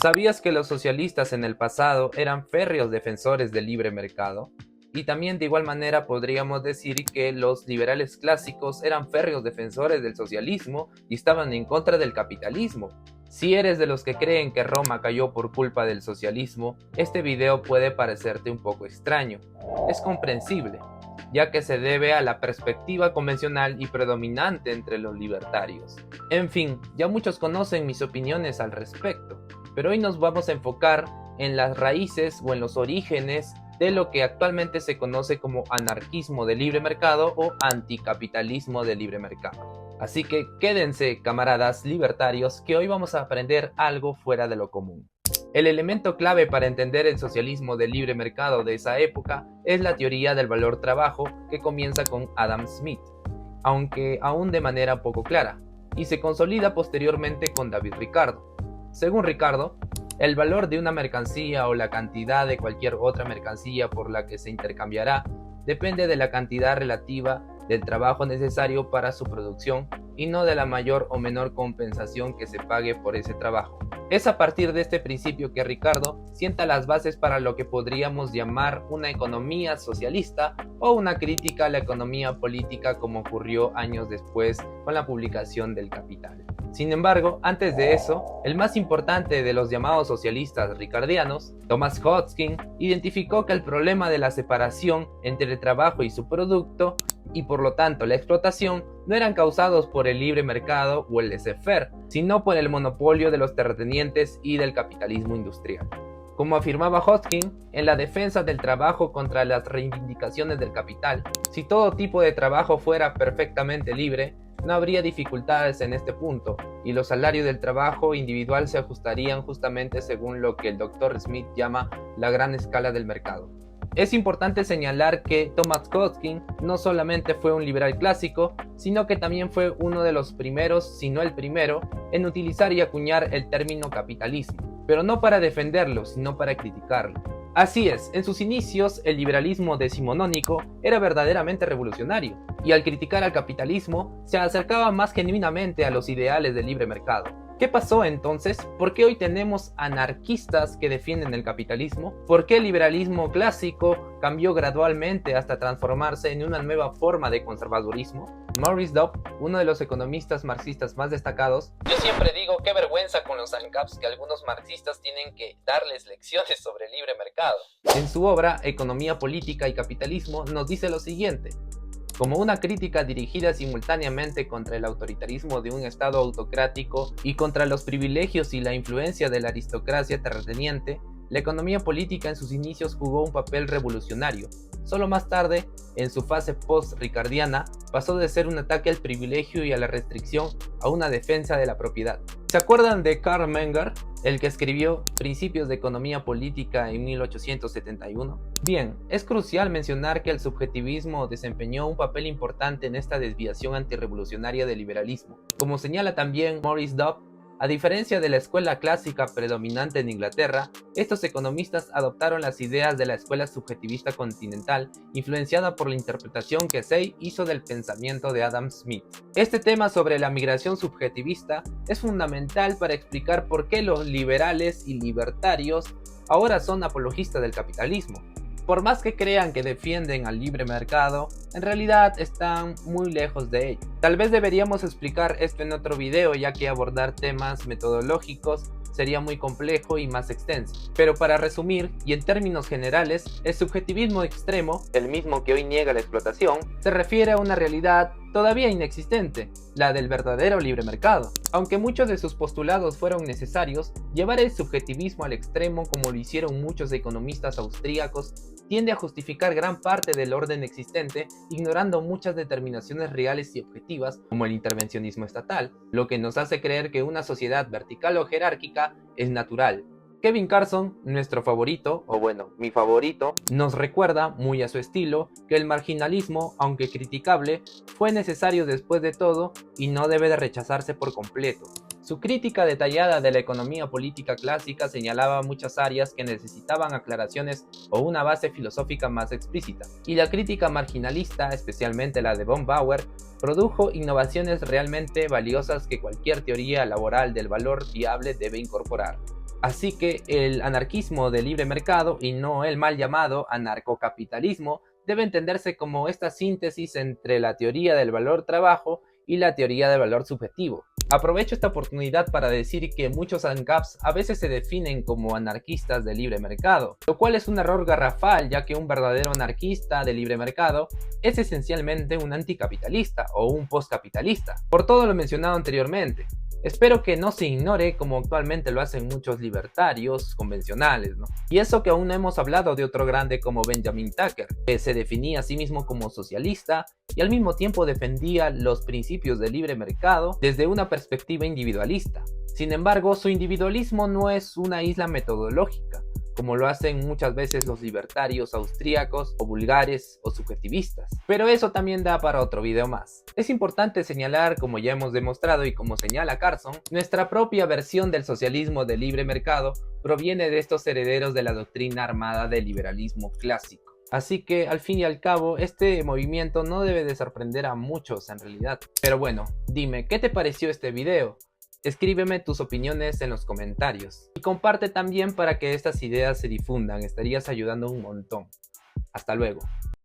¿Sabías que los socialistas en el pasado eran férreos defensores del libre mercado? Y también de igual manera podríamos decir que los liberales clásicos eran férreos defensores del socialismo y estaban en contra del capitalismo. Si eres de los que creen que Roma cayó por culpa del socialismo, este video puede parecerte un poco extraño. Es comprensible, ya que se debe a la perspectiva convencional y predominante entre los libertarios. En fin, ya muchos conocen mis opiniones al respecto, pero hoy nos vamos a enfocar en las raíces o en los orígenes de lo que actualmente se conoce como anarquismo de libre mercado o anticapitalismo de libre mercado. Así que quédense, camaradas libertarios, que hoy vamos a aprender algo fuera de lo común. El elemento clave para entender el socialismo de libre mercado de esa época es la teoría del valor trabajo que comienza con Adam Smith, aunque aún de manera poco clara, y se consolida posteriormente con David Ricardo. Según Ricardo, el valor de una mercancía o la cantidad de cualquier otra mercancía por la que se intercambiará depende de la cantidad relativa del trabajo necesario para su producción y no de la mayor o menor compensación que se pague por ese trabajo. Es a partir de este principio que Ricardo sienta las bases para lo que podríamos llamar una economía socialista o una crítica a la economía política, como ocurrió años después con la publicación del Capital. Sin embargo, antes de eso, el más importante de los llamados socialistas ricardianos, Thomas Hodgkin, identificó que el problema de la separación entre el trabajo y su producto, y por lo tanto la explotación, no eran causados por el libre mercado o el laissez-faire, sino por el monopolio de los terratenientes y del capitalismo industrial. Como afirmaba Hodgkin, en la defensa del trabajo contra las reivindicaciones del capital, si todo tipo de trabajo fuera perfectamente libre, no habría dificultades en este punto, y los salarios del trabajo individual se ajustarían justamente según lo que el Dr. Smith llama la gran escala del mercado. Es importante señalar que Thomas Hodgkin no solamente fue un liberal clásico, sino que también fue uno de los primeros, si no el primero, en utilizar y acuñar el término capitalismo, pero no para defenderlo, sino para criticarlo. Así es, en sus inicios el liberalismo decimonónico era verdaderamente revolucionario, y al criticar al capitalismo se acercaba más genuinamente a los ideales del libre mercado. ¿Qué pasó entonces? ¿Por qué hoy tenemos anarquistas que defienden el capitalismo? ¿Por qué el liberalismo clásico cambió gradualmente hasta transformarse en una nueva forma de conservadurismo? Maurice Dobb, uno de los economistas marxistas más destacados, yo siempre digo qué vergüenza con los ANCAPs que algunos marxistas tienen que darles lecciones sobre el libre mercado. En su obra Economía Política y Capitalismo nos dice lo siguiente: como una crítica dirigida simultáneamente contra el autoritarismo de un Estado autocrático y contra los privilegios y la influencia de la aristocracia terrateniente, la economía política en sus inicios jugó un papel revolucionario. Solo más tarde, en su fase post-ricardiana, pasó de ser un ataque al privilegio y a la restricción a una defensa de la propiedad. ¿Se acuerdan de Karl Menger, el que escribió Principios de Economía Política en 1871? Bien, es crucial mencionar que el subjetivismo desempeñó un papel importante en esta desviación antirrevolucionaria del liberalismo. Como señala también Maurice Dobb, a diferencia de la escuela clásica predominante en Inglaterra, estos economistas adoptaron las ideas de la escuela subjetivista continental, influenciada por la interpretación que Say hizo del pensamiento de Adam Smith. Este tema sobre la migración subjetivista es fundamental para explicar por qué los liberales y libertarios ahora son apologistas del capitalismo. Por más que crean que defienden al libre mercado, en realidad están muy lejos de ello. Tal vez deberíamos explicar esto en otro video, ya que abordar temas metodológicos sería muy complejo y más extenso. Pero para resumir, y en términos generales, el subjetivismo extremo, el mismo que hoy niega la explotación, se refiere a una realidad todavía inexistente, la del verdadero libre mercado. Aunque muchos de sus postulados fueron necesarios, llevar el subjetivismo al extremo, como lo hicieron muchos economistas austríacos, tiende a justificar gran parte del orden existente, ignorando muchas determinaciones reales y objetivas, como el intervencionismo estatal, lo que nos hace creer que una sociedad vertical o jerárquica es natural. Kevin Carson, nuestro favorito, o bueno, mi favorito, nos recuerda, muy a su estilo, que el marginalismo, aunque criticable, fue necesario después de todo y no debe de rechazarse por completo. Su crítica detallada de la economía política clásica señalaba muchas áreas que necesitaban aclaraciones o una base filosófica más explícita, y la crítica marginalista, especialmente la de von Bauer, produjo innovaciones realmente valiosas que cualquier teoría laboral del valor viable debe incorporar. Así que el anarquismo de libre mercado, y no el mal llamado anarcocapitalismo, debe entenderse como esta síntesis entre la teoría del valor trabajo y la teoría del valor subjetivo. Aprovecho esta oportunidad para decir que muchos ANCAPs a veces se definen como anarquistas de libre mercado, lo cual es un error garrafal, ya que un verdadero anarquista de libre mercado es esencialmente un anticapitalista o un postcapitalista, por todo lo mencionado anteriormente. Espero que no se ignore como actualmente lo hacen muchos libertarios convencionales, ¿no? Y eso que aún no hemos hablado de otro grande como Benjamin Tucker, que se definía a sí mismo como socialista y al mismo tiempo defendía los principios del libre mercado desde una perspectiva individualista. Sin embargo, su individualismo no es una isla metodológica, como lo hacen muchas veces los libertarios austríacos o vulgares o subjetivistas. Pero eso también da para otro video más. Es importante señalar, como ya hemos demostrado y como señala Carson, nuestra propia versión del socialismo de libre mercado proviene de estos herederos de la doctrina armada del liberalismo clásico. Así que al fin y al cabo, este movimiento no debe de sorprender a muchos en realidad. Pero bueno, dime, ¿qué te pareció este video? Escríbeme tus opiniones en los comentarios y comparte también para que estas ideas se difundan, estarías ayudando un montón. Hasta luego.